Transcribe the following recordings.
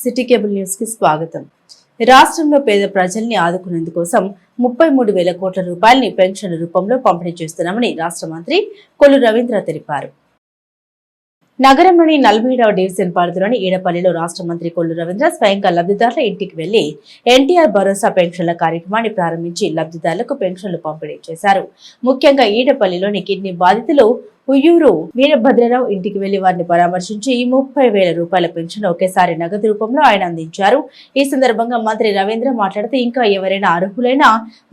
City cable news కి స్వాగతం. రాష్ట్రంలో పేద ప్రజల్ని ఆదుకునేందుకోసం 33,000 కోట్ల రూపాయలని పెన్షన్ల రూపంలో పంపిణీ చేస్తున్నామని రాష్ట్ర మంత్రి కొల్లు రవీంద్ర తెలిపారు. నగరంలోని 47వ డివిజన్ పరిధిలోని ఈడపల్లిలో రాష్ట్ర మంత్రి కొల్లు రవీంద్ర స్వయంగా లబ్ధిదారుల ఇంటికి వెళ్లి ఎన్టీఆర్ భరోసా పెన్షన్ల కార్యక్రమాన్ని ప్రారంభించి లబ్ధిదారులకు పెన్షన్లు పంపిణీ చేశారు. ముఖ్యంగా ఈడపల్లిలోని కిడ్నీ బాధితులు ఉయ్యూరు వీరభద్రరావు ఇంటికి వెళ్లి వారిని పరామర్శించి 30,000 రూపాయల పెన్షన్ ఒకేసారి నగదు రూపంలో ఆయన అందించారు. ఈ సందర్భంగా మంత్రి రవీంద్ర మాట్లాడుతూ ఇంకా ఎవరైనా అర్హులైనా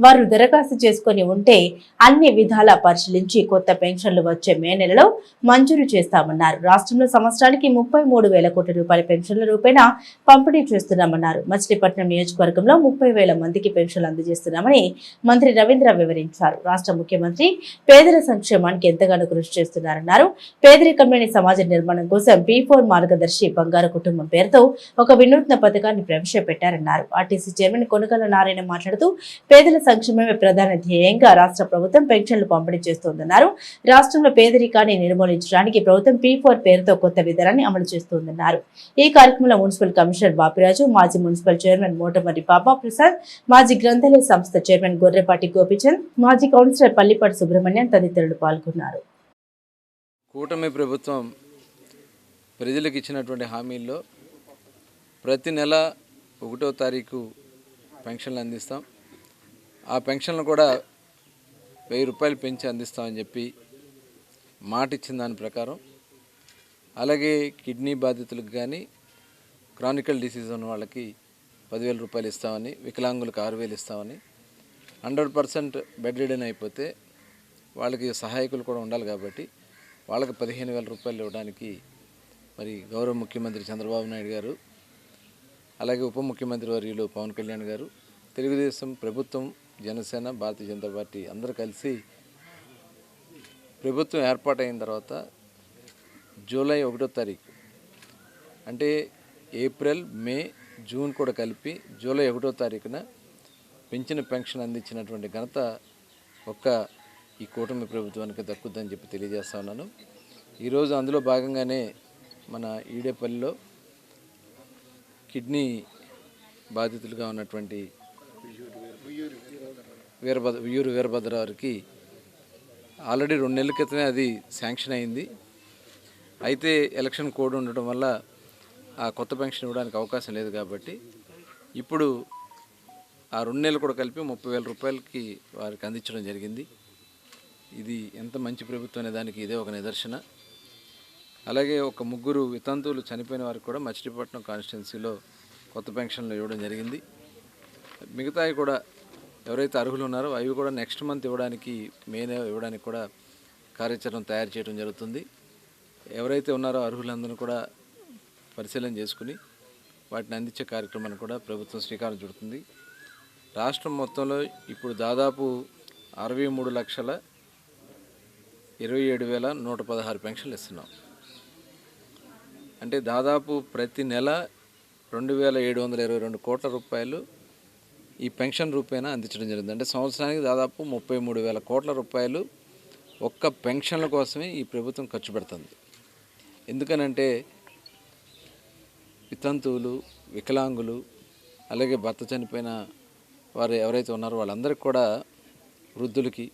వారు దరఖాస్తు చేసుకుని ఉంటే అన్ని విధాలా పరిశీలించి కొత్త పెన్షన్లు వచ్చే మే నెలలో మంజూరు చేస్తామన్నారు. రాష్ట్రంలో సంవత్సరానికి 33,000 కోట్ల రూపాయల పెన్షన్ల రూపేణా పంపిణీ చేస్తున్నామన్నారు. మచిలీపట్నం నియోజకవర్గంలో 30,000 మందికి పెన్షన్లు అందజేస్తున్నామని మంత్రి రవీంద్ర వివరించారు. రాష్ట్ర ముఖ్యమంత్రి పేదల సంక్షేమానికి ఎంతగానో కృషి చేస్తున్నారన్నారు. పేదరికం లేని సమాజ నిర్మాణం కోసం P4 మార్గదర్శి బంగారు కుటుంబం పేరుతో ఒక వినూత్న పథకాన్ని ప్రవేశపెట్టారన్నారు. ఆర్టీసీ చైర్మన్ కొనకళ్ళ నారాయణ మాట్లాడుతూ పేదల సంక్షేమమే ప్రధాన ధ్యేయంగా రాష్ట్ర ప్రభుత్వం పెన్షన్లు పంపిణీ చేస్తోందన్నారు. రాష్ట్రంలో పేదరికాన్ని నిర్మూలించడానికి ప్రభుత్వం P4 పేరుతో కొత్త విధానాన్ని అమలు చేస్తోందన్నారు. ఈ కార్యక్రమంలో మున్సిపల్ కమిషనర్ బాపిరాజు, మాజీ మున్సిపల్ చైర్మన్ మోటమర్రి బాబా ప్రసాద్, మాజీ గ్రంథాలయ సంస్థ చైర్మన్ గొర్రెపాటి గోపిచంద్, మాజీ కౌన్సిలర్ పల్లిపాటి సుబ్రహ్మణ్యం తదితరులు పాల్గొన్నారు. కూటమి ప్రభుత్వం ప్రజలకు ఇచ్చినటువంటి హామీల్లో ప్రతి నెల 1వ తారీఖు పెన్షన్లు అందిస్తాం. ఆ పెన్షన్లు కూడా 1000 రూపాయలు పెంచి అందిస్తామని చెప్పి మాట ఇచ్చిన దాని ప్రకారం, అలాగే కిడ్నీ బాధితులకు కానీ క్రానికల్ డిసీజ్ ఉన్న వాళ్ళకి 10,000 రూపాయలు ఇస్తామని, వికలాంగులకు 6,000 ఇస్తామని, 100% బెడ్ రిడెన్ అయిపోతే వాళ్ళకి సహాయకులు కూడా ఉండాలి కాబట్టి వాళ్ళకి 15,000 రూపాయలు ఇవ్వడానికి మరి గౌరవ ముఖ్యమంత్రి చంద్రబాబు నాయుడు గారు, అలాగే ఉప ముఖ్యమంత్రి వర్యులు పవన్ కళ్యాణ్ గారు, తెలుగుదేశం ప్రభుత్వం, జనసేన, భారతీయ జనతా పార్టీ అందరూ కలిసి ప్రభుత్వం ఏర్పాటైన తర్వాత జూలై 1వ తారీఖు అంటే ఏప్రిల్, మే, జూన్ కూడా కలిపి జూలై 1వ తారీఖున పెంచిన పెన్షన్ అందించినటువంటి ఘనత ఒక్క ఈ కూటమి ప్రభుత్వానికి దక్కుద్దని చెప్పి తెలియజేస్తా ఉన్నాను. ఈరోజు అందులో భాగంగానే మన ఈడేపల్లిలో కిడ్నీ బాధితులుగా ఉన్నటువంటి ఉయ్యూరు వీరభద్రరావుకి ఆల్రెడీ 2 నెలల క్రితమే అది శాంక్షన్ అయింది. అయితే ఎలక్షన్ కోడ్ ఉండటం వల్ల ఆ కొత్త పెన్షన్ ఇవ్వడానికి అవకాశం లేదు కాబట్టి ఇప్పుడు ఆ 2 నెలలు కూడా కలిపి 30,000 రూపాయలకి వారికి అందించడం జరిగింది. ఇది ఎంత మంచి ప్రభుత్వం అనే దానికి ఇదే ఒక నిదర్శన. అలాగే ఒక 3 వితంతువులు చనిపోయిన వారికి కూడా మచిలీపట్నం కాన్స్టిట్యున్సీలో కొత్త పెన్షన్లు ఇవ్వడం జరిగింది. మిగతావి కూడా ఎవరైతే అర్హులు ఉన్నారో అవి కూడా నెక్స్ట్ మంత్ ఇవ్వడానికి, మేనే ఇవ్వడానికి కూడా కార్యాచరణ తయారు చేయడం జరుగుతుంది. ఎవరైతే ఉన్నారో అర్హులందరూ కూడా పరిశీలన చేసుకుని వాటిని అందించే కార్యక్రమాన్ని కూడా ప్రభుత్వం శ్రీకారం చుడుతుంది. రాష్ట్రం మొత్తంలో ఇప్పుడు దాదాపు 63,27,116 పెన్షన్లు ఇస్తున్నాం. అంటే దాదాపు ప్రతి నెల 2,722 కోట్ల రూపాయలు ఈ పెన్షన్ రూపేణా అందించడం జరిగింది. అంటే సంవత్సరానికి దాదాపు 33,000 కోట్ల రూపాయలు ఒక్క పెన్షన్ల కోసమే ఈ ప్రభుత్వం ఖర్చు పెడుతుంది. ఎందుకనంటే వితంతువులు, వికలాంగులు, అలాగే భర్త చనిపోయిన వారు ఎవరైతే ఉన్నారో వాళ్ళందరికీ కూడా, వృద్ధులకి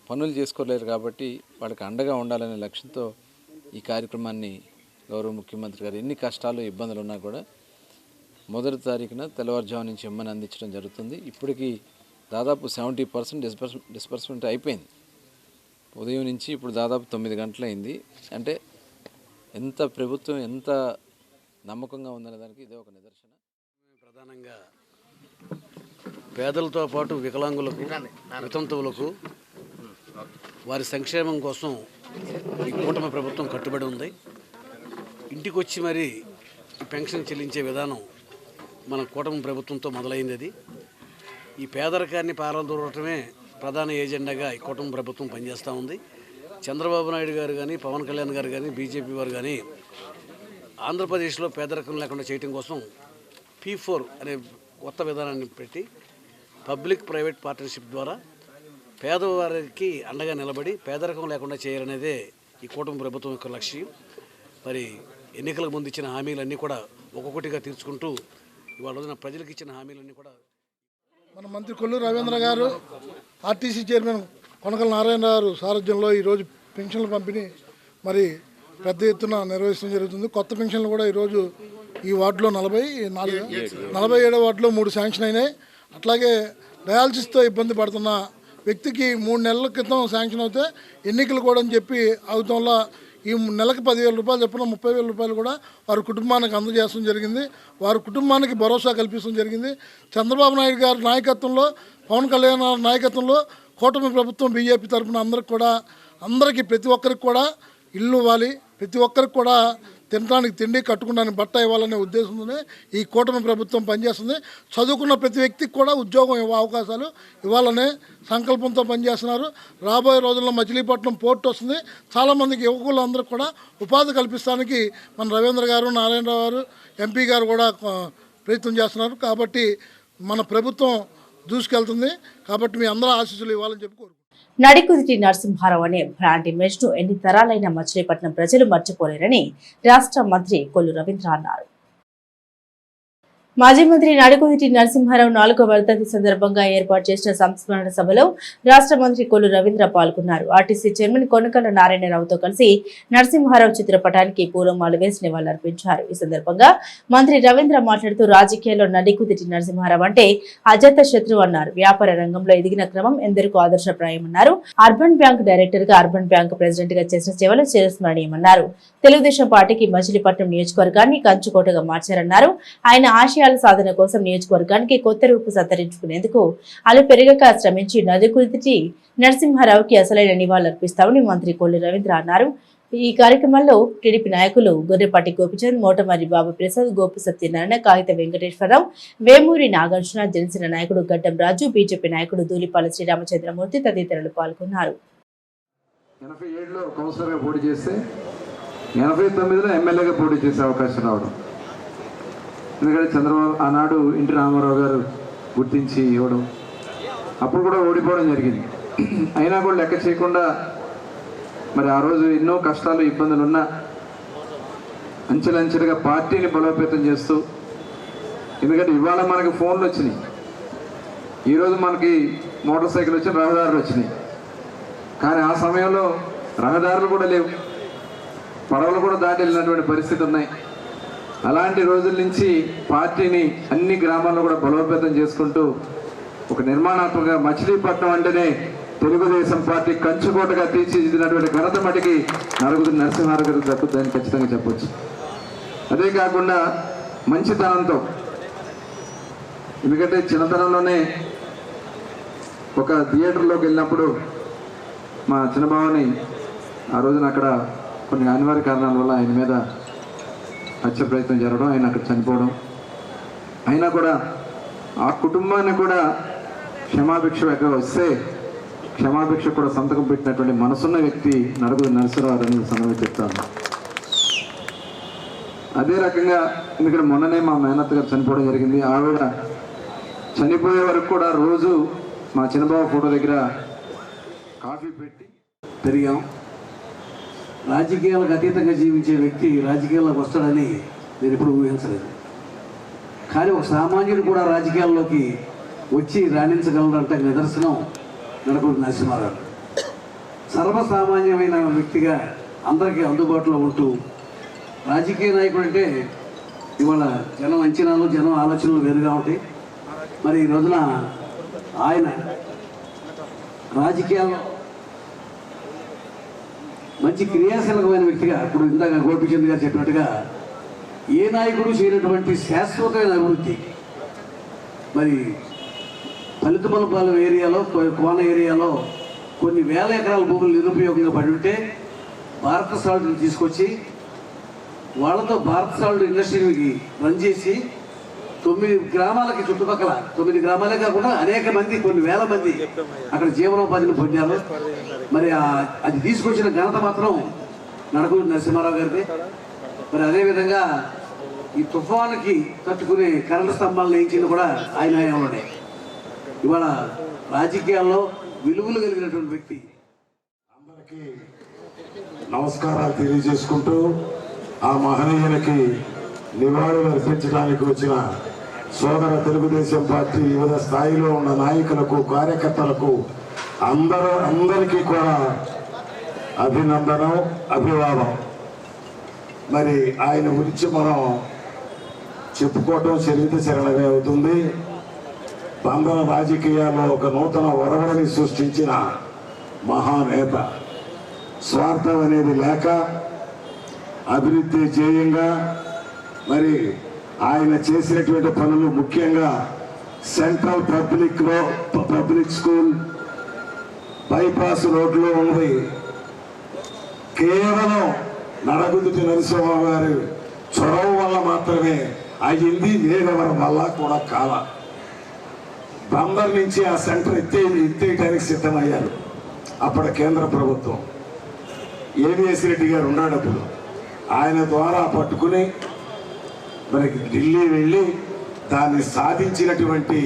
పనులు చేసుకోలేరు కాబట్టి వాళ్ళకి అండగా ఉండాలనే లక్ష్యంతో ఈ కార్యక్రమాన్ని గౌరవ ముఖ్యమంత్రి గారు ఎన్ని కష్టాలు, ఇబ్బందులు ఉన్నా కూడా 1వ తారీఖున తెల్లవారుజాము నుంచి ఇమ్మని అందించడం జరుగుతుంది. ఇప్పటికీ దాదాపు 70% డిస్బర్స్మెంట్ అయిపోయింది. ఉదయం నుంచి ఇప్పుడు దాదాపు 9 గంటలైంది. అంటే ఎంత ప్రభుత్వం ఎంత నమ్మకంగా ఉందనే దానికి ఇదే ఒక నిదర్శన. ప్రధానంగా పేదలతో పాటు వికలాంగులకు, వితంతువులకు వారి సంక్షేమం కోసం ఈ కూటమి ప్రభుత్వం కట్టుబడి ఉంది. ఇంటికి వచ్చి మరి పెన్షన్ చెల్లించే విధానం మన కూటమి ప్రభుత్వంతో మొదలైంది. అది ఈ పేదరికాన్ని పారదోలటమే ప్రధాన ఏజెండాగా ఈ కూటమి ప్రభుత్వం పనిచేస్తూ ఉంది. చంద్రబాబు నాయుడు గారు కానీ, పవన్ కళ్యాణ్ గారు కానీ, బీజేపీ వారు కానీ ఆంధ్రప్రదేశ్లో పేదరికం లేకుండా చేయడం కోసం P4 అనే కొత్త విధానాన్ని పెట్టి పబ్లిక్ ప్రైవేట్ పార్ట్నర్షిప్ ద్వారా పేదవారికి అండగా నిలబడి పేదరికం లేకుండా చేయాలనేదే ఈ కూటమి ప్రభుత్వం యొక్క లక్ష్యం. మరి ఎన్నికలకు ముందు ఇచ్చిన హామీలన్నీ కూడా ఒక్కొక్కటిగా తీర్చుకుంటూ ఇవాళ రోజున ప్రజలకు ఇచ్చిన హామీలన్నీ కూడా మన మంత్రి కొల్లు రవీంద్ర గారు, ఆర్టీసీ చైర్మన్ కొనకల నారాయణ గారు సారథ్యంలో ఈరోజు పెన్షన్ల పంపిణీ మరి పెద్ద ఎత్తున నిర్వహించడం జరుగుతుంది. కొత్త పెన్షన్లు కూడా ఈరోజు ఈ వార్డులో 47 వార్డులో 3 శాంక్షన్ అయినాయి. అట్లాగే డయాలసిస్తో ఇబ్బంది పడుతున్న వ్యక్తికి 3 నెలల క్రితం శాంక్షన్ అవుతే ఎన్నికలు కూడా అని చెప్పి అవుతంలో ఈ నెలకు 10,000 రూపాయలు చొప్పున 30,000 రూపాయలు కూడా వారి కుటుంబానికి అందజేయడం జరిగింది. వారి కుటుంబానికి భరోసా కల్పించడం జరిగింది. చంద్రబాబు నాయుడు గారి నాయకత్వంలో, పవన్ కళ్యాణ్ గారి నాయకత్వంలో కూటమి ప్రభుత్వం బీజేపీ తరఫున అందరికీ ప్రతి ఒక్కరికి కూడా ఇల్లు ఇవ్వాలి, ప్రతి ఒక్కరికి కూడా తినడానికి తిండి, కట్టుకోవడానికి బట్ట ఇవ్వాలనే ఉద్దేశంతోనే ఈ కూటమి ప్రభుత్వం పనిచేస్తుంది. చదువుకున్న ప్రతి వ్యక్తికి కూడా ఉద్యోగం అవకాశాలు ఇవ్వాలనే సంకల్పంతో పనిచేస్తున్నారు. రాబోయే రోజుల్లో మచిలీపట్నం పోర్టు వస్తుంది. చాలామందికి యువకులందరికీ కూడా ఉపాధి కల్పించడానికి మన రవీంద్ర గారు, నారాయణరావు గారు, ఎంపీ గారు కూడా ప్రయత్నం చేస్తున్నారు. కాబట్టి మన ప్రభుత్వం దూసుకెళ్తుంది. కాబట్టి మీ అందరూ ఆశీస్సులు ఇవ్వాలని చెప్పి కోరుకుంటున్నాను. నడికుదిటి నరసింహారావు అనే బ్రాండ్ ఇమేజ్ ను ఎన్ని తరాలైన మచిలీపట్నం ప్రజలు మర్చిపోలేరని రాష్ట్ర మంత్రి కొల్లు రవీంద్ర అన్నారు. మాజీ మంత్రి నడికుదిటి నరసింహారావు 4వ వర్ధంతి సందర్భంగా ఏర్పాటు చేసిన సంస్మరణ సభలో రాష్ట్ర మంత్రి కొల్లు రవీంద్ర పాల్గొన్నారు. ఆర్టీసీ చైర్మన్ కొనకల నారాయణరావుతో కలిసి నరసింహారావు చిత్రపటానికి పూలమాలు వేసి నివాళులర్పించారు. ఈ సందర్భంగా మంత్రి రవీంద్ర మాట్లాడుతూ రాజకీయాల్లో నడికుదిటి నరసింహారావు అంటే అజాత శత్రువు అన్నారు. వ్యాపార రంగంలో ఎదిగిన క్రమం ఎందరికో ఆదర్శప్రాయమన్నారు. అర్బన్ బ్యాంక్ డైరెక్టర్ గా, అర్బన్ బ్యాంక్ ప్రెసిడెంట్ గా చేసిన సేవలు చిరస్మరణీయమన్నారు. తెలుగుదేశం పార్టీకి మచిలీపట్నం నియోజకవర్గాన్ని కంచుకోటగా మార్చారన్నారు. ఆయన ఆశయాల సాధన కోసం నియోజకవర్గానికి కొత్త రూపు సంతరించుకునేందుకు అలు పెరగక శ్రమించి నడికుదిటి నరసింహారావుకి అసలైన నివాళులర్పిస్తామని మంత్రి కొల్లు రవీంద్ర అన్నారు. ఈ కార్యక్రమంలో టీడీపీ నాయకులు గొర్రెపాటి గోపిచంద్, మోటమర్రి బాబు ప్రసాద్, గోపు సత్యనారాయణ, కాగిత వెంకటేశ్వరరావు, వేమూరి నాగార్జున, జనసేన నాయకుడు గడ్డం రాజు, బీజేపీ నాయకుడు ధూళిపాల శ్రీరామచంద్రమూర్తి తదితరులు పాల్గొన్నారు. 87లో కౌన్సిలర్గా పోటీ చేస్తే 89లో ఎమ్మెల్యేగా పోటీ చేసే అవకాశం రావడం. ఎందుకంటే చంద్రబాబు ఆనాడు ఎన్టీ రామారావు గారు గుర్తించి ఇవ్వడం, అప్పుడు కూడా ఓడిపోవడం జరిగింది. అయినా కూడా లెక్క చేయకుండా మరి ఆ రోజు ఎన్నో కష్టాలు, ఇబ్బందులు ఉన్నా అంచెలంచెలుగా పార్టీని బలోపేతం చేస్తూ, ఎందుకంటే ఇవాళ మనకి ఫోన్లు వచ్చినాయి, ఈరోజు మనకి మోటార్ సైకిల్ వచ్చిన రహదారులు వచ్చినాయి. కానీ ఆ సమయంలో రహదారులు కూడా లేవు, పడవలు కూడా దాటి వెళ్ళినటువంటి పరిస్థితి ఉన్నాయి. అలాంటి రోజుల నుంచి పార్టీని అన్ని గ్రామాల్లో కూడా బలోపేతం చేసుకుంటూ ఒక నిర్మాణాత్మకంగా మచిలీపట్నం అంటేనే తెలుగుదేశం పార్టీ కంచుకోటగా తీర్చిదిద్దినటువంటి ఘనత మటుకి నలుగురు నరసింహారావు గారికి దక్కుతుందని ఖచ్చితంగా చెప్పొచ్చు. అదే కాకుండా మంచితనంతో, ఎందుకంటే చిన్నతనంలోనే ఒక థియేటర్లోకి వెళ్ళినప్పుడు మా చిన్నబావని ఆ రోజున అక్కడ కొన్ని అనివార్య కారణాల వల్ల ఆయన మీద హత్య ప్రయత్నం జరగడం, ఆయన అక్కడ చనిపోవడం. అయినా కూడా ఆ కుటుంబాన్ని కూడా క్షమాభిక్ష వస్తే క్షమాభిక్ష కూడా సంతకం పెట్టినటువంటి మనసున్న వ్యక్తి నలుగురు నరసింహారావు అని సందర్భంగా చెప్తాను. అదే రకంగా ఎందుకంటే మొన్ననే మా మేనత్త గారు చనిపోవడం జరిగింది. ఆవిడ చనిపోయే వరకు కూడా రోజు మా చిన్నబాబు ఫోటో దగ్గర కాఫీ పెట్టి పెరిగాం. రాజకీయాలకు అతీతంగా జీవించే వ్యక్తి రాజకీయాల్లోకి వస్తాడని నేను ఎప్పుడు ఊహించలేదు. కానీ ఒక సామాన్యుడు కూడా రాజకీయాల్లోకి వచ్చి రాణించగలరంటే నిదర్శనం నడకూరు నరసింహారావు. సర్వసామాన్యమైన వ్యక్తిగా అందరికీ అందుబాటులో ఉంటూ, రాజకీయ నాయకుడు అంటే ఇవాళ జనం అంచనాలు, జనం ఆలోచనలు వేరుగా ఉంటాయి. మరి ఈ రోజున ఆయన రాజకీయాల్లో మంచి క్రియాశీలకమైన వ్యక్తిగా, ఇప్పుడు ఇందాక గోపిచంద్ గారు చెప్పినట్టుగా ఏ నాయకుడు చేయనటువంటి శాశ్వతమైన అభివృద్ధి, మరి ఫలితమలపాలెం ఏరియాలో, కోన ఏరియాలో కొన్ని వేల ఎకరాల భూములు నిరుపయోగంగా పడి ఉంటే భారత సాల్ట్ని తీసుకొచ్చి వాళ్ళతో భారత సాల్ట్ ఇండస్ట్రీకి రన్ చేసి 9 గ్రామాలకి, చుట్టుపక్కల 9 గ్రామాలే కాకుండా అనేక మంది, కొన్ని వేల మంది అక్కడ జీవనోపాధిని పొందారు. మరి అది తీసుకొచ్చిన ఘనత మాత్రం నడకూరు నరసింహారావు గారిది. మరి అదేవిధంగా ఈ తుఫానుకి తట్టుకునే కరెంటు స్తంభాలను వేయించింది కూడా ఆయన హయాంలోనే. ఇవాళ రాజకీయాల్లో విలువలు కలిగినటువంటి వ్యక్తి. అందరికీ నమస్కారాలు తెలియజేసుకుంటూ ఆ మహనీయునికి నివాళులు అర్పించడానికి వచ్చిన సోదర తెలుగుదేశం పార్టీ వివిధ స్థాయిలో ఉన్న నాయకులకు, కార్యకర్తలకు అందరికీ కూడా అభినందనం, అభివాదం. మరి ఆయన గురించి మనం చెప్పుకోవటం శరణమే అవుతుంది. బందర రాజకీయాల్లో ఒక నూతన ఒరవడిని సృష్టించిన మహానేత. స్వార్థం అనేది లేక అభివృద్ధి ధ్యేయంగా మరి ఆయన చేసినటువంటి పనులు, ముఖ్యంగా సెంట్రల్ పబ్లిక్ స్కూల్ బైపాస్ రోడ్లో ఉన్నది కేవలం నడగుద్దుటి నరసింహరావు గారి చొరవ వల్ల మాత్రమే అయింది, వేరెవరి వల్ల కూడా కాల. బందర్ నుంచి ఆ సెంటర్ ఎత్తేయడానికి సిద్ధమయ్యారు అప్పటి కేంద్ర ప్రభుత్వం. ఏవిఎస్ రెడ్డి గారు ఉన్నాడప్పుడు. ఆయన ద్వారా పట్టుకుని మరి ఢిల్లీ వెళ్ళి దాన్ని సాధించినటువంటి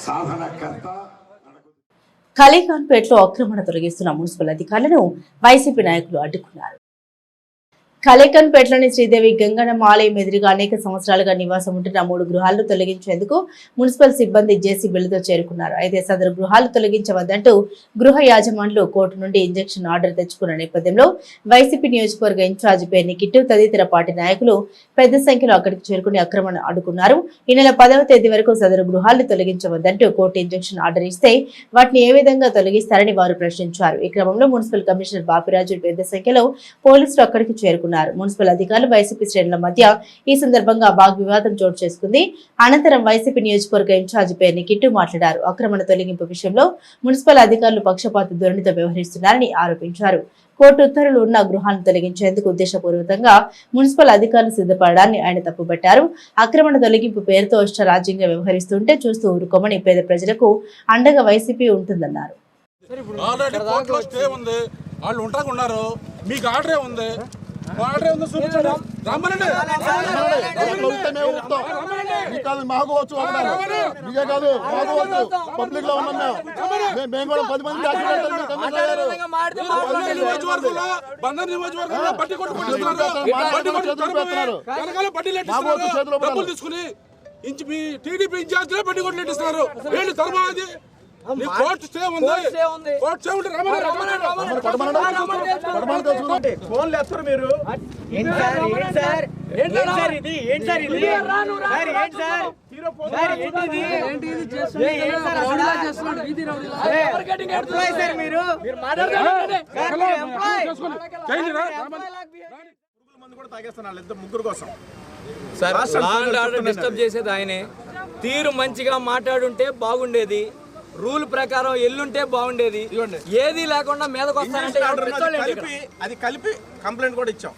సాధనకర్త. ఖలీఖాన్పేటలో ఆక్రమణ తొలగిస్తున్న మున్సిపల్ అధికారులను వైసీపీ నాయకులు అడ్డుకున్నారు. ఖలీఖాన్పేటలోని శ్రీదేవి గంగమ్మ ఆలయం ఎదురుగా అనేక సంవత్సరాలుగా నివాసం ఉంటున్న 3 గృహాలను తొలగించేందుకు మున్సిపల్ సిబ్బంది జేసీబీలతో చేరుకున్నారు. అయితే సదరు గృహాలు తొలగించవద్దంటూ గృహ యాజమానులు కోర్టు నుండి ఇంజెక్షన్ ఆర్డర్ తెచ్చుకున్న నేపథ్యంలో వైసీపీ నియోజకవర్గ ఇన్ఛార్జి పేర్ని కిట్టు తదితర పార్టీ నాయకులు పెద్ద సంఖ్యలో అక్కడికి చేరుకుని ఆక్రమణ అడ్డుకున్నారు. ఈ నెల 10వ తేదీ వరకు సదరు గృహాలను తొలగించవద్దంటూ కోర్టు ఇంజెక్షన్ ఆర్డర్ ఇస్తే వాటిని ఏ విధంగా తొలగిస్తారని వారు ప్రశ్నించారు. ఈ క్రమంలో మున్సిపల్ కమిషనర్ బాపిరాజు పెద్ద సంఖ్యలో పోలీసులు అక్కడికి చేరుకున్నారు. మున్సిపల్ అధికారులు వైసీపీ శ్రేణుల మధ్య ఈ సందర్భంగా వాగ్వివాదం చోటు చేసుకుంది. అనంతరం వైసీపీ నియోజకవర్గ ఇన్ఛార్జి పేర్ని కిట్టు మాట్లాడారు. ఆక్రమణ తొలగింపు విషయంలో మున్సిపల్ అధికారులు పక్షపాత ధోరణితో వ్యవహరిస్తున్నారని ఆరోపించారు. కోర్టు ఉత్తర్వులు ఉన్న గృహాలను తొలగించేందుకు ఉద్దేశపూర్వకంగా మున్సిపల్ అధికారులు సిద్ధపడడాన్ని ఆయన తప్పుపట్టారు. ఆక్రమణ తొలగింపు పేరుతో ఇష్టరాజ్యంగా వ్యవహరిస్తుంటే చూస్తూ ఊరుకోమని పేద ప్రజలకు అండగా వైసీపీ ఉంటుందన్నారు. వాళ్ళు ఉంటాకున్నారు, మీకు ఆర్డరే ఉంది, ఆర్డరే ఉంది చూపించండి. రమ్మనండి, మాకోవచ్చు మీకే కాదు, మాకోవచ్చు. పబ్లిక్ లో ఉన్నాం మేము కూడా 10 మంది బందర్ నియోజకవర్గంలో బట్టి డబ్బులు తీసుకుని మీ టీడీపీ ఇన్ఛార్జ్ బట్టి కొట్లు ఇస్తున్నారు. వీళ్ళు తర్వాది కోర్టు స్టే ఉంది, కోర్టు స్టే ఉంటే ఫోన్లు ఎత్తారు మీరు. ముగ్గురు కోసం డిస్టర్బ్ చేసేది ఆయనే. తీరు మంచిగా మాట్లాడుంటే బాగుండేది, రూల్ ప్రకారం ఎల్లుంటే బాగుండేది. ఏది లేకుండా మీదకి వస్తానంటే అది కలిపి కంప్లైంట్ కూడా ఇచ్చాం.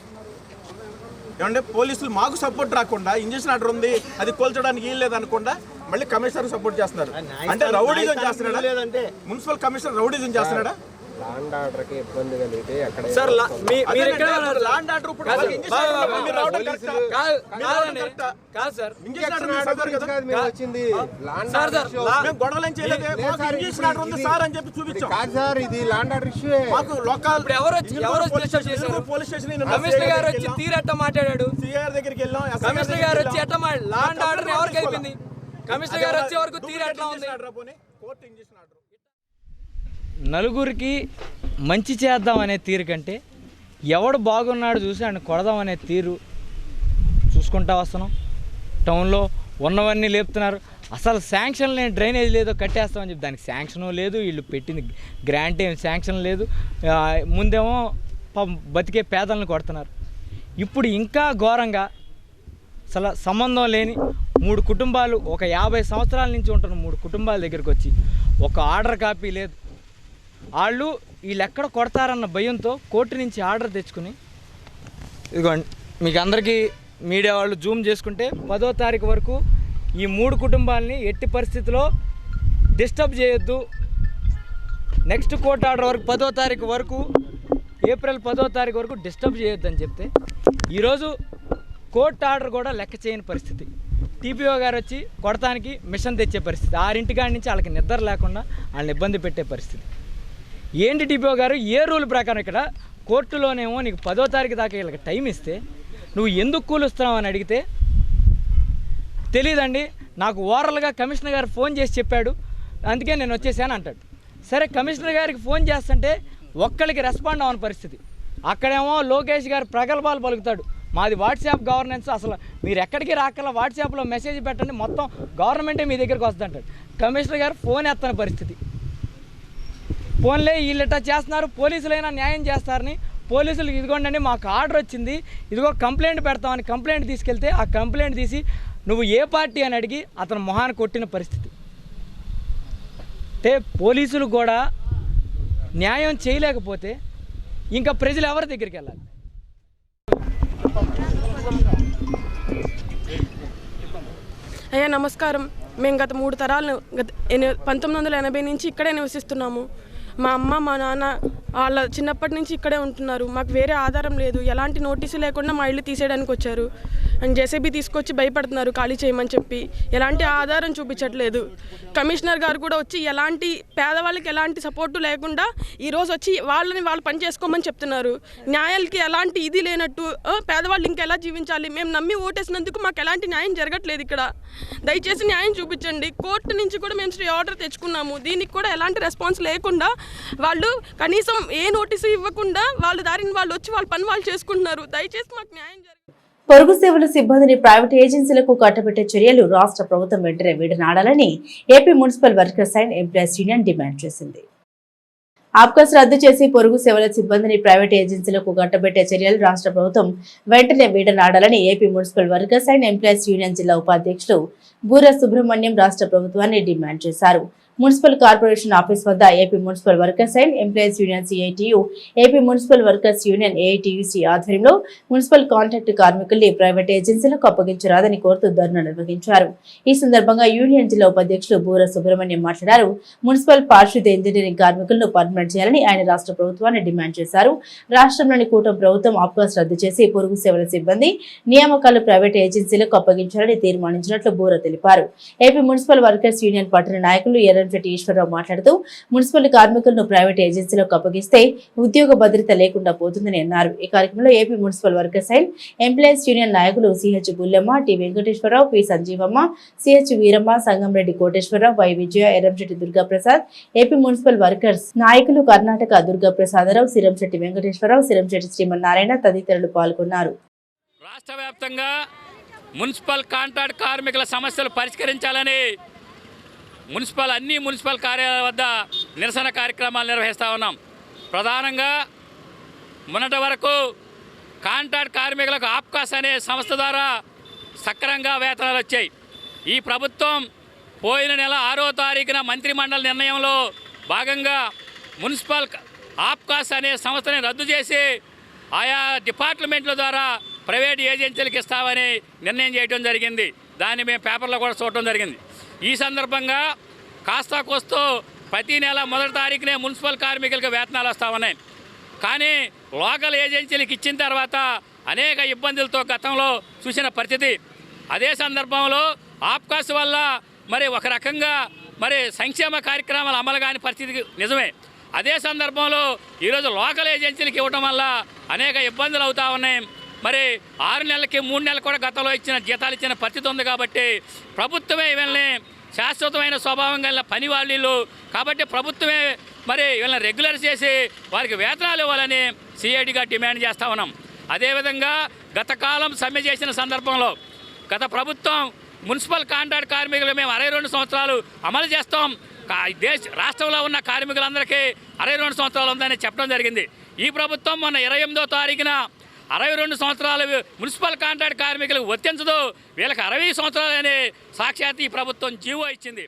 ఏమంటే పోలీసులు మాకు సపోర్ట్ రాకుండా ఇంజక్షన్ ఆర్డర్ ఉంది అది కోల్చడానికి వీలు లేదనుకుండా మళ్ళీ కమిషనర్ సపోర్ట్ చేస్తున్నారు. అంటే రౌడీజం చేస్తున్నాడా? లేదంటే మున్సిపల్ కమిషనర్ రౌడీజం చేస్తున్నాడా? లాండ్ ఆర్డర్ కి ఇబ్బంది కలిగితే అక్కడ సార్ మీరు ఎక్కడ లాండ్ ఆర్డర్ ఇప్పుడు కాదు సార్, ఇంజక్షన్ ఆర్డర్ కాదు మీరు వచ్చింది లాండ్ ఆర్డర్ ఇష్యూ. మేము గొడవలేం చేయలేదు, మాకు ఇంజక్షన్ ఆర్డర్ ఉంది సార్ అని చెప్పి చూపించాం. కాదు సార్, ఇది లాండ్ ఆర్డర్ ఇష్యూ. మాకు లోకల్ ఇప్పుడు ఎవరు డిస్టర్బ్ చేశారు? పోలీస్ స్టేషన్ కమిషనర్ గారు వచ్చి తీరట్ట మాట్లాడాడు. సిఆర్ దగ్గరికి వెళ్ళాం. కమిషనర్ గారు వచ్చి ఎట్ట లాండ్ ఆర్డర్ ఎవరికి అయిపోయింది? కమిషనర్ గారు వచ్చే వరకు తీరట్లా ఉంది. కోర్టు ఇంజక్షన్ ఆర్డర్ నలుగురికి మంచి చేద్దాం అనే తీరు కంటే ఎవడు బాగున్నాడు చూసి ఆయన కొడదాం అనే తీరు చూసుకుంటా వస్తున్నాం. టౌన్లో ఉన్నవన్నీ లేపుతున్నారు. అసలు శాంక్షన్ లేని డ్రైనేజ్ లేదో కట్టేస్తామని చెప్పి దానికి శాంక్షన్ లేదు, వీళ్ళు పెట్టింది గ్రాంట్ ఏం శాంక్షన్ లేదు. ముందేమో బతికే పేదలను కొడుతున్నారు. ఇప్పుడు ఇంకా ఘోరంగా అసలు సంబంధం లేని 3 కుటుంబాలు, ఒక 50 సంవత్సరాల నుంచి ఉంటున్న 3 కుటుంబాల దగ్గరికి వచ్చి ఒక ఆర్డర్ కాపీ లేదు. వీళ్ళు ఎక్కడ కొడతారన్న భయంతో కోర్టు నుంచి ఆర్డర్ తెచ్చుకుని, ఇదిగోండి మీకు అందరికీ మీడియా వాళ్ళు జూమ్ చేసుకుంటే 10వ తారీఖు వరకు ఈ 3 కుటుంబాలని ఎట్టి పరిస్థితిలో డిస్టర్బ్ చేయొద్దు. నెక్స్ట్ కోర్టు ఆర్డర్ వరకు 10వ తారీఖు వరకు, ఏప్రిల్ 10వ తారీఖు వరకు డిస్టర్బ్ చేయొద్దు అని చెప్తే ఈరోజు కోర్టు ఆర్డర్ కూడా లెక్క చేయని పరిస్థితి. టీపీఓ గారు వచ్చి కొడటానికి మిషన్ తెచ్చే పరిస్థితి. 6 కాడి నుంచి వాళ్ళకి నిద్ర లేకుండా వాళ్ళని ఇబ్బంది పెట్టే పరిస్థితి. ఏంటి టీపీఓ గారు, ఏ రూల్ ప్రకారం ఇక్కడ కోర్టులోనేమో నీకు 10వ తారీఖు దాకా వీళ్ళకి టైం ఇస్తే నువ్వు ఎందుకు కూలుస్తున్నావు అని అడిగితే తెలియదండి, నాకు ఓరల్గా కమిషనర్ గారు ఫోన్ చేసి చెప్పాడు, అందుకే నేను వచ్చేసాను అంటాడు. సరే, కమిషనర్ గారికి ఫోన్ చేస్తుంటే ఒక్కడికి రెస్పాండ్ అవ్వని పరిస్థితి. అక్కడేమో లోకేష్ గారు ప్రగల్భాలు పలుకుతాడు, మాది వాట్సాప్ గవర్నెన్స్, అసలు మీరు ఎక్కడికి రాకల్లా వాట్సాప్లో మెసేజ్ పెట్టండి, మొత్తం గవర్నమెంటే మీ దగ్గరికి వస్తుందంటాడు. కమిషనర్ గారు ఫోన్ ఎత్తని పరిస్థితి. ఫోన్లే వీళ్ళట చేస్తున్నారు, పోలీసులైనా న్యాయం చేస్తారని పోలీసులు ఇదిగోండి మాకు ఆర్డర్ వచ్చింది, ఇదిగో కంప్లైంట్ పెడతామని కంప్లైంట్ తీసుకెళ్తే ఆ కంప్లైంట్ తీసి నువ్వు ఏ పార్టీ అని అడిగి అతను మొహాన్ని కొట్టిన పరిస్థితి. అంటే పోలీసులు కూడా న్యాయం చేయలేకపోతే ఇంకా ప్రజలు ఎవరి దగ్గరికి వెళ్ళాలి? అయ్యా నమస్కారం. మేము గత 3 తరాలు 1980 నుంచి ఇక్కడే నివసిస్తున్నాము. మా అమ్మ మా నాన్న వాళ్ళ చిన్నప్పటి నుంచి ఇక్కడే ఉంటున్నారు. మాకు వేరే ఆధారం లేదు, ఎలాంటి నోటీసు లేకుండా మా ఇల్లు తీసేయడానికి వచ్చారు. అండ్ జేసీబీ తీసుకొచ్చి భయపడుతున్నారు ఖాళీ చేయమని చెప్పి, ఎలాంటి ఆధారం చూపించట్లేదు. కమిషనర్ గారు కూడా వచ్చి ఎలాంటి పేదవాళ్ళకి ఎలాంటి సపోర్టు లేకుండా ఈరోజు వచ్చి వాళ్ళు పని చేసుకోమని చెప్తున్నారు. న్యాయాలకి ఎలాంటి ఇది లేనట్టు పేదవాళ్ళు ఇంకెలా జీవించాలి? మేము నమ్మి ఓటేసినందుకు మాకు ఎలాంటి న్యాయం జరగట్లేదు ఇక్కడ. దయచేసి న్యాయం చూపించండి. కోర్టు నుంచి కూడా మేము స్టే ఆర్డర్ తెచ్చుకున్నాము, దీనికి కూడా ఎలాంటి రెస్పాన్స్ లేకుండా వాళ్ళు కనీసం ఏ నోటీసు ఇవ్వకుండా వాళ్ళ దారిని వాళ్ళు వచ్చి వాళ్ళ పని వాళ్ళు చేసుకుంటున్నారు. దయచేసి మాకు న్యాయం జరగదు. పొరుగు సేవల సిబ్బందిని ప్రైవేట్ ఏజెన్సీలకు కట్టబెట్టే చర్యలు రాష్ట్ర ప్రభుత్వం వెంటనే విడనాడాలని AP municipal workers and employees union demand చేసింది. ఆబ్కాస్ రద్దు చేసి పొరుగు సేవల సిబ్బందిని ప్రైవేట్ ఏజెన్సీలకు కట్టబెట్టే చర్యలు రాష్ట్ర ప్రభుత్వం వెంటనే విడనాడాలని AP municipal workers and employees union జిల్లా ఉపాధ్యక్షుడు బూర సుబ్రహ్మణ్యం రాష్ట్ర ప్రభుత్వాన్ని డిమాండ్ చేశారు. మున్సిపల్ కార్పొరేషన్ ఆఫీస్ వద్ద AP municipal workers and employees union CITU, AP municipal workers union AITUC ఆధ్వర్యంలో మున్సిపల్ కాంట్రాక్ట్ కార్మికుల్ని ప్రైవేట్ ఏజెన్సీలకు అప్పగించరాదని కోరుతూ ధర్నా నిర్వహించారు. ఈ సందర్భంగా యూనియన్ జిల్లా ఉపాధ్యక్షులు బూర సుబ్రహ్మణ్యం మాట్లాడారు. మున్సిపల్ పారిశుద్ధ్య ఇంజనీరింగ్ కార్మికులను పర్మనెంట్ చేయాలని ఆయన రాష్ట్ర ప్రభుత్వాన్ని డిమాండ్ చేశారు. రాష్ట్రంలోని కూటమి ప్రభుత్వం ఆబ్కాస్ రద్దు చేసి పొరుగు సేవల సిబ్బంది నియామకాలు ప్రైవేట్ ఏజెన్సీలకు అప్పగించాలని తీర్మానించినట్లు బూర తెలిపారు. ఏపీ మున్సిపల్ వర్కర్స్ యూనియన్ పట్టణ నాయకులు ఎర్రంశెట్టి ఈశ్వరరావు మాట్లాడుతూ మున్సిపల్ కార్మికులను ప్రైవేట్ ఏజెన్సీలకు అప్పగిస్తే ఉద్యోగ భద్రత లేకుండా పోతుందని అన్నారు. ఈ కార్యక్రమంలో AP municipal workers and employees union నాయకులు CH Bullemma, T Venkateswararao, P Sanjeevamma, CH Veeramma, Sangamreddy Koteswararao, Y Vijaya, Erramsetti Durgaprasad, AP municipal workers నాయకులు కర్ణాటక దుర్గాప్రసాదరావు, సిరంశెట్టి వెంకటేశ్వరరావు, సిరంశెట్టి శ్రీమన్నారాయణ తదితరులు పాల్గొన్నారు. రాష్ట్ర వ్యాప్తంగా మున్సిపల్ కాంట్రాక్ట్ కార్మికుల సమస్యలు పరిష్కరించాలని అన్ని మున్సిపల్ కార్యాలయాల వద్ద నిరసన కార్యక్రమాలు నిర్వహిస్తూ ఉన్నాం. ప్రధానంగా మొన్నటి వరకు కాంట్రాక్ట్ కార్మికులకు ఆప్కాస్ అనే సంస్థ ద్వారా సక్రమంగా వేతనాలు వచ్చాయి. ఈ ప్రభుత్వం పోయిన నెల 6వ తారీఖున మంత్రిమండలి నిర్ణయంలో భాగంగా మున్సిపల్ ఆప్కాస్ అనే సంస్థని రద్దు చేసి ఆయా డిపార్ట్మెంట్ల ద్వారా ప్రైవేట్ ఏజెన్సీలకు ఇస్తామని నిర్ణయం చేయడం జరిగింది. దాన్ని మేము పేపర్లో కూడా చూడటం జరిగింది. ఈ సందర్భంగా కాస్తా కోస్తూ ప్రతి నెల 1వ తారీఖునే మున్సిపల్ కార్మికులకు వేతనాలు వస్తూ ఉన్నాయి. కానీ లోకల్ ఏజెన్సీలకు ఇచ్చిన తర్వాత అనేక ఇబ్బందులతో గతంలో చూసిన పరిస్థితి. అదే సందర్భంలో ఆప్కాస్ వల్ల మరి ఒక రకంగా సంక్షేమ కార్యక్రమాలు అమలు కాని పరిస్థితి నిజమే. అదే సందర్భంలో ఈరోజు లోకల్ ఏజెన్సీలకు ఇవ్వడం వల్ల అనేక ఇబ్బందులు అవుతూ ఉన్నాయి. 6 నెలలకి 3 నెలలు కూడా గతంలో ఇచ్చిన జీతాలు ఇచ్చిన పరిస్థితి ఉంది. కాబట్టి ప్రభుత్వమే వీళ్ళని శాశ్వతమైన స్వభావం గల పని వాళ్ళు కాబట్టి ప్రభుత్వమే వీళ్ళని రెగ్యులర్ చేసి వారికి వేతనాలు ఇవ్వాలని సిఐడిగా డిమాండ్ చేస్తూ ఉన్నాం. అదేవిధంగా గత కాలం సమ్మె చేసిన సందర్భంలో గత ప్రభుత్వం మున్సిపల్ కాంట్రాక్ట్ కార్మికులు మేము 62 సంవత్సరాలు అమలు చేస్తాం, రాష్ట్రంలో ఉన్న కార్మికులందరికీ 62 సంవత్సరాలు ఉందని చెప్పడం జరిగింది. ఈ ప్రభుత్వం మొన్న 28వ తారీఖున 62 సంవత్సరాలు మున్సిపల్ కాంట్రాక్ట్ కార్మికులకు వర్తించదు, వీళ్ళకి 60 సంవత్సరాలని సాక్షాత్ ఈ ప్రభుత్వం జీవో ఇచ్చింది.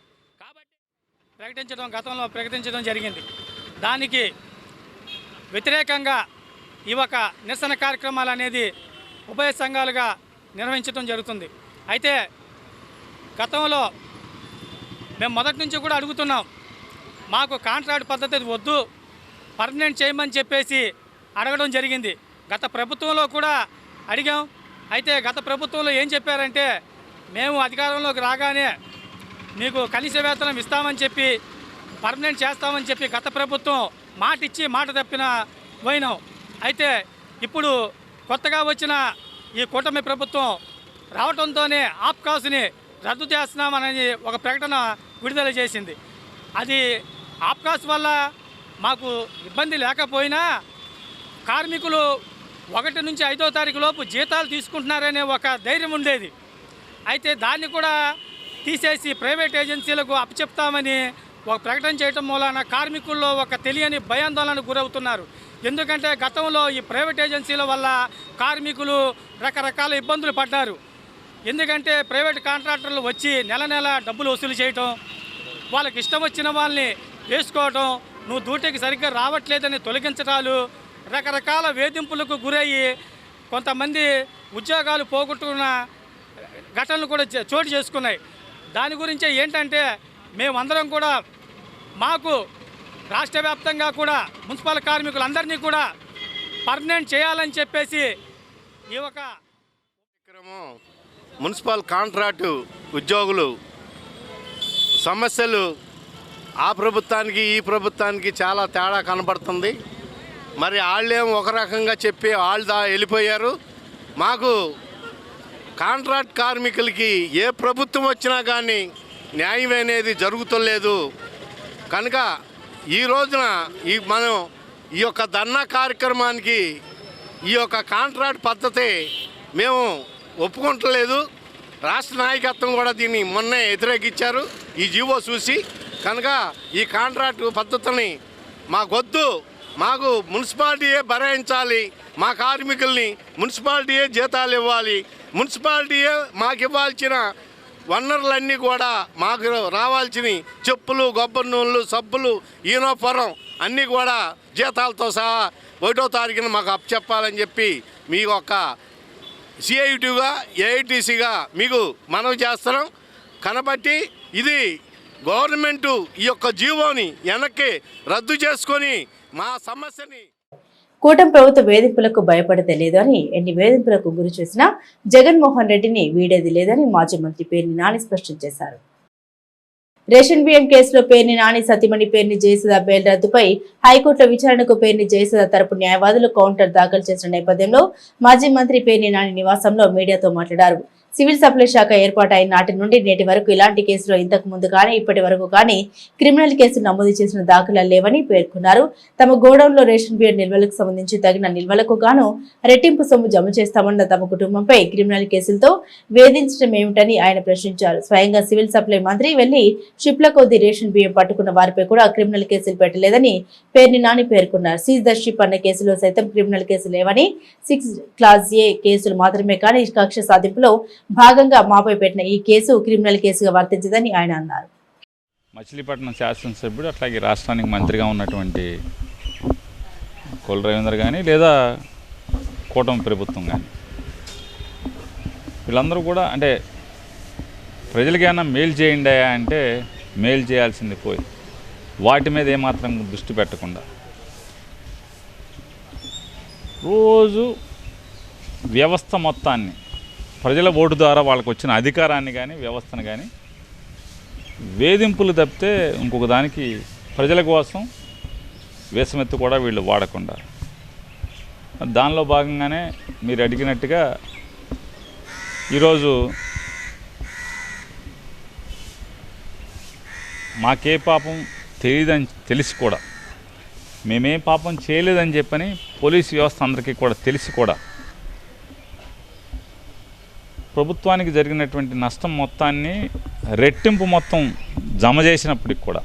కాబట్టి గతంలో ప్రకటించడం జరిగింది. దానికి వ్యతిరేకంగా ఈ ఒక నిరసన కార్యక్రమాలు అనేది ఉభయ సంఘాలుగా నిర్వహించడం జరుగుతుంది. అయితే గతంలో మేము మొదటి నుంచి కూడా అడుగుతున్నాం, మాకు కాంట్రాక్ట్ పద్ధతి వద్దు, పర్మనెంట్ చేయమని చెప్పేసి అడగడం జరిగింది. గత ప్రభుత్వంలో కూడా అడిగాం. అయితే గత ప్రభుత్వంలో ఏం చెప్పారంటే, మేము అధికారంలోకి రాగానే మీకు కనీస వేతనం ఇస్తామని చెప్పి పర్మనెంట్ చేస్తామని చెప్పి గత ప్రభుత్వం మాట ఇచ్చి మాట తప్పిన పోయినాం. అయితే ఇప్పుడు కొత్తగా వచ్చిన ఈ కూటమి ప్రభుత్వం రావడంతోనే ఆప్కాస్ని రద్దు చేస్తున్నామని ఒక ప్రకటన విడుదల చేసింది. అది ఆప్కాస్ వల్ల మాకు ఇబ్బంది లేకపోయినా కార్మికులు 1 నుంచి 5వ తారీఖు లోపు జీతాలు తీసుకుంటున్నారనే ఒక ధైర్యం ఉండేది. అయితే దాన్ని కూడా తీసేసి ప్రైవేట్ ఏజెన్సీలకు అప్పచెప్తామని ఒక ప్రకటన చేయటం మూలాన కార్మికుల్లో ఒక తెలియని భయాందోళనకు గురవుతున్నారు. ఎందుకంటే గతంలో ఈ ప్రైవేట్ ఏజెన్సీల వల్ల కార్మికులు రకరకాల ఇబ్బందులు పడ్డారు. ఎందుకంటే ప్రైవేట్ కాంట్రాక్టర్లు వచ్చి నెల నెల డబ్బులు వసూలు చేయటం, వాళ్ళకి ఇష్టం వచ్చిన వాళ్ళని వేసుకోవటం, నువ్వు డ్యూటీకి సరిగ్గా రావట్లేదని తొలగించటాలు, రకరకాల వేధింపులకు గురయ్యి కొంతమంది ఉద్యోగాలు పోగొట్టుకున్న ఘటనలు కూడా చోటు చేసుకున్నాయి. దాని గురించే ఏంటంటే మేమందరం కూడా మాకు రాష్ట్ర వ్యాప్తంగా కూడా మున్సిపల్ కార్మికులందరినీ కూడా పర్మనెంట్ చేయాలని చెప్పేసి ఈ ఒక మున్సిపల్ కాంట్రాక్టు ఉద్యోగులు సమస్యలు ఆ ప్రభుత్వానికి ఈ ప్రభుత్వానికి చాలా తేడా కనబడుతుంది. మరి వాళ్ళేం ఒక రకంగా చెప్పి వాళ్ళు వెళ్ళిపోయారు. మాకు కాంట్రాక్ట్ కార్మికులకి ఏ ప్రభుత్వం వచ్చినా కానీ న్యాయం అనేది జరుగుతలేదు. కనుక ఈ రోజున మనం ఈ యొక్క ధర్నా కార్యక్రమానికి ఈ యొక్క కాంట్రాక్ట్ పద్ధతి మేము ఒప్పుకుంటలేదు. రాష్ట్ర నాయకత్వం కూడా దీన్ని మొన్నే వ్యతిరేకించారు ఈ జీవో చూసి. కనుక ఈ కాంట్రాక్ట్ పద్ధతిని మాకొద్దు, మాకు మున్సిపాలిటీయే భరించాలి, మా కార్మికుల్ని మున్సిపాలిటీయే జీతాలు ఇవ్వాలి, మున్సిపాలిటీయే మాకు ఇవ్వాల్సిన వనరులన్నీ కూడా మాకు రావాల్సిన చెప్పులు, కొబ్బరి నూనెలు, సబ్బులు, ఈనోఫరం అన్నీ కూడా జీతాలతో సహా 1వ తారీఖున మాకు అప్పచెప్పాలని చెప్పి మీ యొక్క సిఐటిగా ఏఐటీసీగా మీకు మనవి చేస్తున్నాం. కనబట్టి ఇది గవర్నమెంటు ఈ యొక్క జీవోని వెనక్కి రద్దు చేసుకొని మా సమస్యని కూటమి ప్రభుత్వ వేధింపులకు భయపడతే లేదు అని, ఎన్ని వేధింపులకు గురి చేసినా జగన్మోహన్ రెడ్డిని వీడేది లేదని మాజీ మంత్రి పేర్ని నాని స్పష్టం చేశారు. రేషన్ బియ్యం కేసులో పేర్ని నాని సతీమణి పేర్ని జయసుధ బెయిల్ రద్దుపై హైకోర్టులో విచారణకు పేర్ని జయసుధ తరపు న్యాయవాదులు కౌంటర్ దాఖలు చేసిన నేపథ్యంలో మాజీ మంత్రి పేర్ని నాని నివాసంలో మీడియాతో మాట్లాడారు. సివిల్ సప్లై శాఖ ఏర్పాటైన నాటి నుండి నేటి వరకు ఇలాంటి కేసులో ఇంతకు ముందు కానీ ఇప్పటి వరకు కానీ క్రిమినల్ కేసు నమోదు చేసిన దాఖలాలు లేవని పేర్కొన్నారు. తమ గోడౌన్లో రేషన్ బియ్యం నిల్వలకు సంబంధించి తగిన నిల్వలకు గాను రెట్టింపు సొమ్ము జమ చేస్తామన్న తమ కుటుంబంపై క్రిమినల్ కేసులతో వేధించడం ఏమిటని ఆయన ప్రశ్నించారు. స్వయంగా సివిల్ సప్లై మంత్రి వెళ్లి షిప్ల కొద్ది రేషన్ బియ్యం పట్టుకున్న వారిపై కూడా క్రిమినల్ కేసులు పెట్టలేదని పేర్ని నాని పేర్కొన్నారు. సీజ్ ద షిప్ అన్న కేసులో సైతం క్రిమినల్ కేసులు లేవని 6 క్లాజ్ ఏ కేసులు మాత్రమే కానీ కక్ష సాధింపులో భాగంగా మాపై పెట్టిన ఈ కేసు క్రిమినల్ కేసుగా వర్తించదని ఆయన అన్నారు. మచిలీపట్నం శాసనసభ్యుడు అట్లాగే రాష్ట్రానికి మంత్రిగా ఉన్నటువంటి కొల్లు రవీంద్ర కానీ లేదా కూటమి ప్రభుత్వం కానీ వీళ్ళందరూ కూడా అంటే ప్రజలకైనా మేలు చేయండి అంటే మేలు చేయాల్సింది పోయి వాటి మీద ఏమాత్రం దృష్టి పెట్టకుండా రోజు వ్యవస్థ మొత్తాన్ని ప్రజల ఓటు ద్వారా వాళ్ళకు వచ్చిన అధికారాన్ని కానీ వ్యవస్థను కానీ వేధింపులు తప్పితే ఇంకొక దానికి ప్రజల కోసం వేసమెత్తు కూడా వీళ్ళు వాడకుండా దానిలో భాగంగానే మీరు అడిగినట్టుగా ఈరోజు మాకే పాపం తెలియదని తెలిసి కూడా మేమేం పాపం చేయలేదని చెప్పని పోలీసు వ్యవస్థ అందరికీ కూడా తెలిసి కూడా ప్రభుత్వానికి జరిగినటువంటి నష్టం మొత్తాన్ని రెట్టింపు మొత్తం జమ చేసినప్పటికి కూడా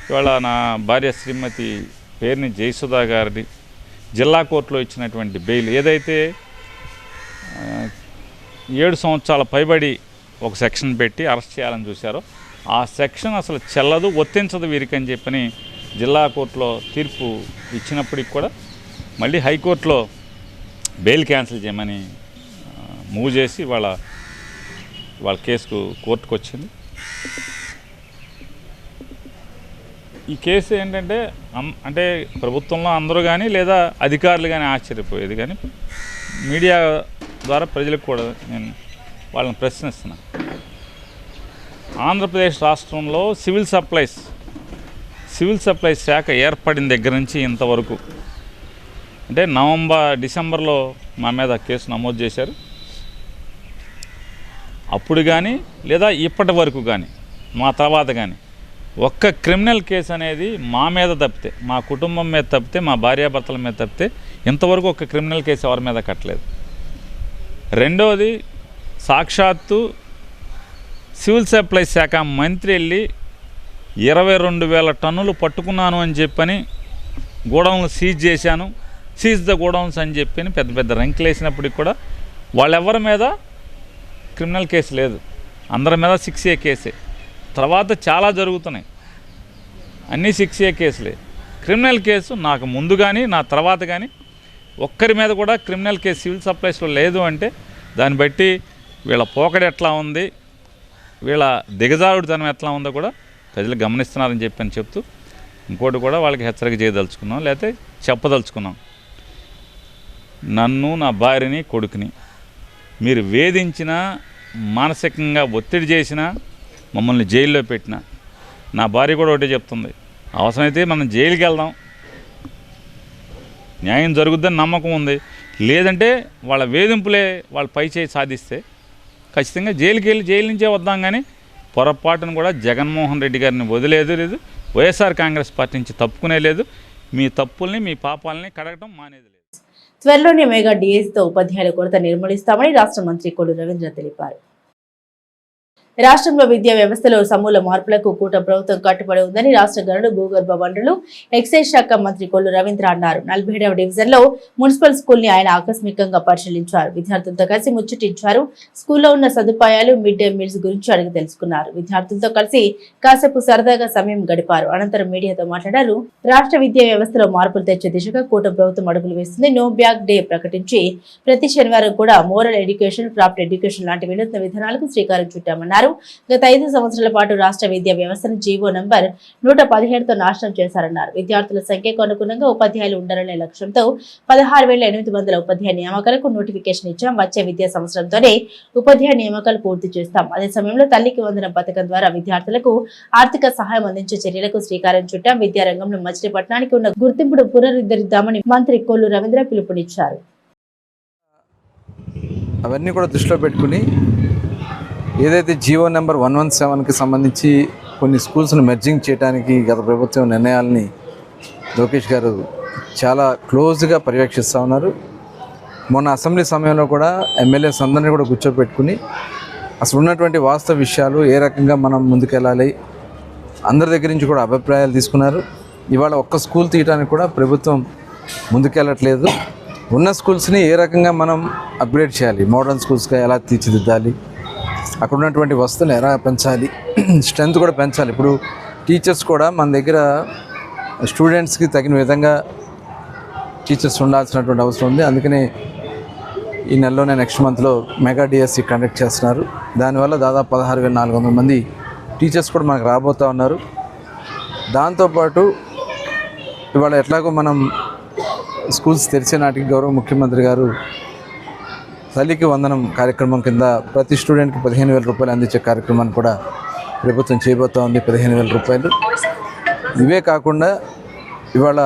ఇవాళ నా భార్య శ్రీమతి పేర్ని జయసుధ గారిది జిల్లా కోర్టులో ఇచ్చినటువంటి బెయిల్ ఏదైతే 7 సంవత్సరాల పైబడి ఒక సెక్షన్ పెట్టి అరెస్ట్ చేయాలని చూశారో ఆ సెక్షన్ అసలు చెల్లదు, వర్తించదు వీరికి అని చెప్పని జిల్లా కోర్టులో తీర్పు ఇచ్చినప్పటికి కూడా మళ్ళీ హైకోర్టులో బెయిల్ క్యాన్సిల్ చేయమని మూవ్ చేసి వాళ్ళ కేసుకు కోర్టుకు వచ్చింది. ఈ కేసు ఏంటంటే అంటే ప్రభుత్వంలో అందరూ కానీ లేదా అధికారులు కానీ ఆశ్చర్యపోయేది, కానీ మీడియా ద్వారా ప్రజలకు కూడా నేను వాళ్ళని ప్రశ్నిస్తున్నాను. ఆంధ్రప్రదేశ్ రాష్ట్రంలో సివిల్ సప్లైస్ శాఖ ఏర్పడిన దగ్గర నుంచి ఇంతవరకు అంటే డిసెంబర్లో మా మీద కేసు నమోదు చేశారు. అప్పుడు కానీ లేదా ఇప్పటి వరకు కానీ మా తర్వాత కానీ ఒక్క క్రిమినల్ కేసు అనేది మా మీద తప్పితే, మా కుటుంబం మీద తప్పితే, మా భార్యాభర్తల మీద తప్పితే ఇంతవరకు ఒక క్రిమినల్ కేసు ఎవరి మీద కట్టలేదు. రెండవది, సాక్షాత్తు సివిల్ సప్లైస్ శాఖ మంత్రి వెళ్ళి 22,000 టన్నులు పట్టుకున్నాను అని చెప్పని గోడౌన్లు సీజ్ చేశాను, సీజ్ ద గోడౌన్స్ అని చెప్పి పెద్ద పెద్ద రంకులు వేసినప్పటికి కూడా వాళ్ళెవరి మీద క్రిమినల్ కేసు లేదు. అందరి మీద 6A కేసే. తర్వాత చాలా జరుగుతున్నాయి, అన్నీ 6A కేసులే. క్రిమినల్ కేసు నాకు ముందు కానీ నా తర్వాత కానీ ఒక్కరి మీద కూడా క్రిమినల్ కేసు సివిల్ సప్లైస్లో లేదు అంటే దాన్ని బట్టి వీళ్ళ పోకడ ఎట్లా ఉంది, వీళ్ళ దిగజారుడుతనం ఎట్లా ఉందో కూడా ప్రజలు గమనిస్తున్నారని చెప్తూ ఇంకోటి కూడా వాళ్ళకి హెచ్చరిక చేయదలుచుకున్నాం, లేకపోతే చెప్పదలుచుకున్నాం. నన్ను, నా భార్యని, కొడుకుని మీరు వేధించినా, మానసికంగా ఒత్తిడి చేసినా, మమ్మల్ని జైల్లో పెట్టినా, నా భార్య కూడా ఒకటే చెప్తుంది, అవసరమైతే మనం జైలుకి వెళ్దాం, న్యాయం జరుగుద్దని నమ్మకం ఉంది, లేదంటే వాళ్ళ వేధింపులే వాళ్ళ పై చేయి సాధిస్తే ఖచ్చితంగా జైలుకి వెళ్ళి జైలు నుంచే వద్దాం. కానీ పొరపాటును కూడా జగన్మోహన్ రెడ్డి గారిని వదిలేదు లేదు, వైఎస్ఆర్ కాంగ్రెస్ పార్టీ నుంచి తప్పుకునే లేదు. మీ తప్పుల్ని, మీ పాపాలని కడగటం మానేది లేదు. త్వరలోనే మెగా డిఎస్తో ఉపాధ్యాయుల కొరత నిర్మూలిస్తామని రాష్ట్ర మంత్రి కొల్లు రవీంద్ర తెలిపారు. రాష్ట్రంలో విద్యా వ్యవస్థలో సమూల మార్పులకు కూటమి ప్రభుత్వం కట్టుబడి ఉందని రాష్ట్ర గనులు, భూగర్భ వనరులు, ఎక్సైజ్ శాఖ మంత్రి కొల్లు రవీంద్ర అన్నారు. 47వ డివిజన్లో మున్సిపల్ స్కూల్ ని ఆయన ఆకస్మికంగా పరిశీలించారు. విద్యార్థులతో కలిసి ముచ్చటించారు. స్కూల్లో ఉన్న సదుపాయాలు, మిడ్ డే మీల్స్ గురించి అడిగి తెలుసుకున్నారు. విద్యార్థులతో కలిసి కాసేపు సరదాగా సమయం గడిపారు. అనంతరం మీడియాతో మాట్లాడారు. రాష్ట్ర విద్యా వ్యవస్థలో మార్పులు తెచ్చే దిశగా కూటమి ప్రభుత్వం అడుగులు వేస్తుంది. నో బ్యాగ్ డే ప్రకటించి ప్రతి శనివారం కూడా మోరల్ ఎడ్యుకేషన్, క్రాఫ్ట్ ఎడ్యుకేషన్ లాంటి వినూత్న విధానాలకు శ్రీకారం చుట్టామన్నారు. గత 5 సంవత్సరాల పాటు రాష్ట్ర విద్యా వ్యవస్థను జీవో నంబర్ 117తో నాశనం చేశారన్నారు. విద్యార్థుల సంఖ్యకు అనుగుణంగా ఉపాధ్యాయులు ఉండాలనే లక్ష్యంతో 16,800 ఉపాధ్యాయ నియామకాలకు నోటిఫికేషన్ ఇచ్చాం. వచ్చే విద్యా సంవత్సరంతోనే ఉపాధ్యాయ నియామకాలు పూర్తి చేస్తాం. అదే సమయంలో తల్లికి వందనం పథకం ద్వారా విద్యార్థులకు ఆర్థిక సహాయం అందించే చర్యలకు శ్రీకారం చుట్టాం. విద్యారంగంలో మచిలీపట్నానికి ఉన్న గుర్తింపును పునరుద్ధరిద్దామని మంత్రి కొల్లు రవీంద్ర పిలుపునిచ్చారు. అవన్నీ కూడా దృష్టిలో పెట్టుకుని ఏదైతే జీవో నెంబర్ 117కి సంబంధించి కొన్ని స్కూల్స్ను మెర్జింగ్ చేయడానికి గత ప్రభుత్వం నిర్ణయాలని లోకేష్ గారు చాలా క్లోజ్గా పర్యవేక్షిస్తూ ఉన్నారు. మొన్న అసెంబ్లీ సమయంలో కూడా ఎమ్మెల్యేస్ అందరినీ కూడా కూర్చోబెట్టుకుని అసలు ఉన్నటువంటి వాస్తవ విషయాలు, ఏ రకంగా మనం ముందుకెళ్ళాలి, అందరి దగ్గర నుంచి కూడా అభిప్రాయాలు తీసుకున్నారు. ఇవాళ ఒక్క స్కూల్ తీయడానికి కూడా ప్రభుత్వం ముందుకెళ్ళట్లేదు. ఉన్న స్కూల్స్ని ఏ రకంగా మనం అప్గ్రేడ్ చేయాలి, మోడర్న్ స్కూల్స్గా ఎలా తీర్చిదిద్దాలి, అక్కడ ఉన్నటువంటి వస్తువులు ఎలా పెంచాలి, స్ట్రెంత్ కూడా పెంచాలి. ఇప్పుడు టీచర్స్ కూడా మన దగ్గర స్టూడెంట్స్కి తగిన విధంగా టీచర్స్ ఉండాల్సినటువంటి అవసరం ఉంది. అందుకనే ఈ నెలలోనే నెక్స్ట్ మంత్లో మెగా డిఎస్సి కండక్ట్ చేస్తున్నారు. దానివల్ల దాదాపు 16,400 మంది టీచర్స్ కూడా మనకు రాబోతూ ఉన్నారు. దాంతోపాటు ఇవాళ ఎట్లాగో మనం స్కూల్స్ తెరిచే నాటికి గౌరవ ముఖ్యమంత్రి గారు తల్లికి వందనం కార్యక్రమం కింద ప్రతి స్టూడెంట్కి 15,000 రూపాయలు అందించే కార్యక్రమాన్ని కూడా ప్రభుత్వం చేయబోతూ ఉంది. 15,000 రూపాయలు. ఇవే కాకుండా ఇవాళ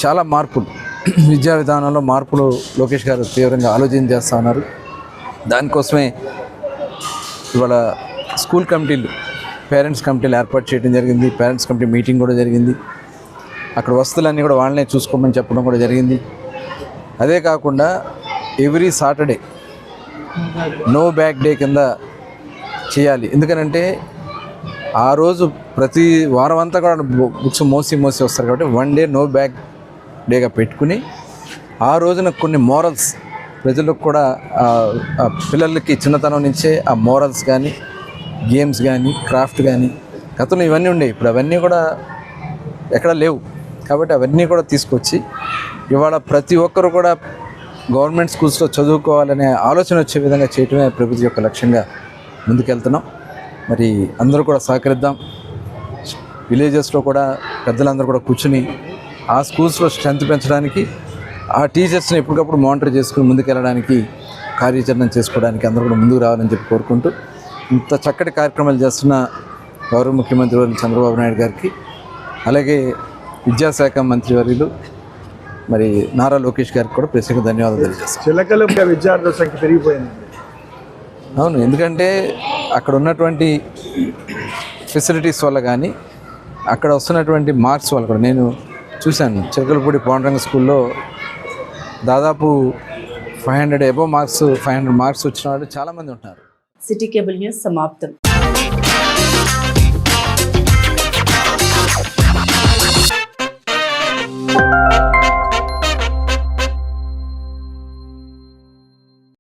చాలా మార్పులు, విద్యా విధానంలో మార్పులు లోకేష్ గారు తీవ్రంగా ఆలోచన చేస్తూ ఉన్నారు. దానికోసమే ఇవాళ స్కూల్ కమిటీలు, పేరెంట్స్ కమిటీలు ఏర్పాటు చేయడం జరిగింది. పేరెంట్స్ కమిటీ మీటింగ్ కూడా జరిగింది. అక్కడ వస్తువులన్నీ కూడా వాళ్ళనే చూసుకోమని చెప్పడం కూడా జరిగింది. అదే కాకుండా every Saturday no bag day కింద చేయాలి. ఎందుకనంటే ఆ రోజు ప్రతి వారం అంతా కూడా బుక్స్ మోసి వస్తారు కాబట్టి 1 డే నో బ్యాగ్ డేగా పెట్టుకుని ఆ రోజున కొన్ని మోరల్స్ ప్రజలకు కూడా పిల్లలకి చిన్నతనం నుంచే ఆ మోరల్స్ కానీ, గేమ్స్ కానీ, క్రాఫ్ట్ కానీ, గతంలో ఇవన్నీ ఉండేవి. ఇప్పుడు అవన్నీ కూడా ఎక్కడ లేవు. కాబట్టి అవన్నీ కూడా తీసుకొచ్చి ఇవాళ ప్రతి ఒక్కరు కూడా గవర్నమెంట్ స్కూల్స్లో చదువుకోవాలనే ఆలోచన వచ్చే విధంగా చేయటమే ప్రభుత్వం యొక్క లక్ష్యంగా ముందుకెళ్తున్నాం. మరి అందరూ కూడా సహకరిద్దాం. విలేజెస్లో కూడా పెద్దలందరూ కూడా కూర్చుని ఆ స్కూల్స్లో స్ట్రెంత్ పెంచడానికి, ఆ టీచర్స్ని ఎప్పటికప్పుడు మానిటర్ చేసుకుని ముందుకెళ్ళడానికి, కార్యాచరణ చేసుకోవడానికి అందరూ కూడా ముందుకు రావాలని చెప్పి కోరుకుంటూ, ఇంత చక్కటి కార్యక్రమాలు చేస్తున్న గౌరవ ముఖ్యమంత్రి వర్యులు చంద్రబాబు నాయుడు గారికి, అలాగే విద్యాశాఖ మంత్రివర్యులు మరి నారా లోకేష్ గారికి కూడా ప్రత్యేక ధన్యవాదాలు తెలియజేస్తాను. చిలకలు విద్యార్థుల సంఖ్య పెరిగిపోయింది. అవును, ఎందుకంటే అక్కడ ఉన్నటువంటి ఫెసిలిటీస్ వల్ల కానీ అక్కడ వస్తున్నటువంటి మార్క్స్ వల్ల కూడా నేను చూశాను. చిలకలపూడి పాండురంగ స్కూల్లో దాదాపు 500 మార్క్స్ వచ్చిన వాళ్ళు చాలామంది ఉంటున్నారు. సిటీ కేబుల్ న్యూస్ సమాప్తం.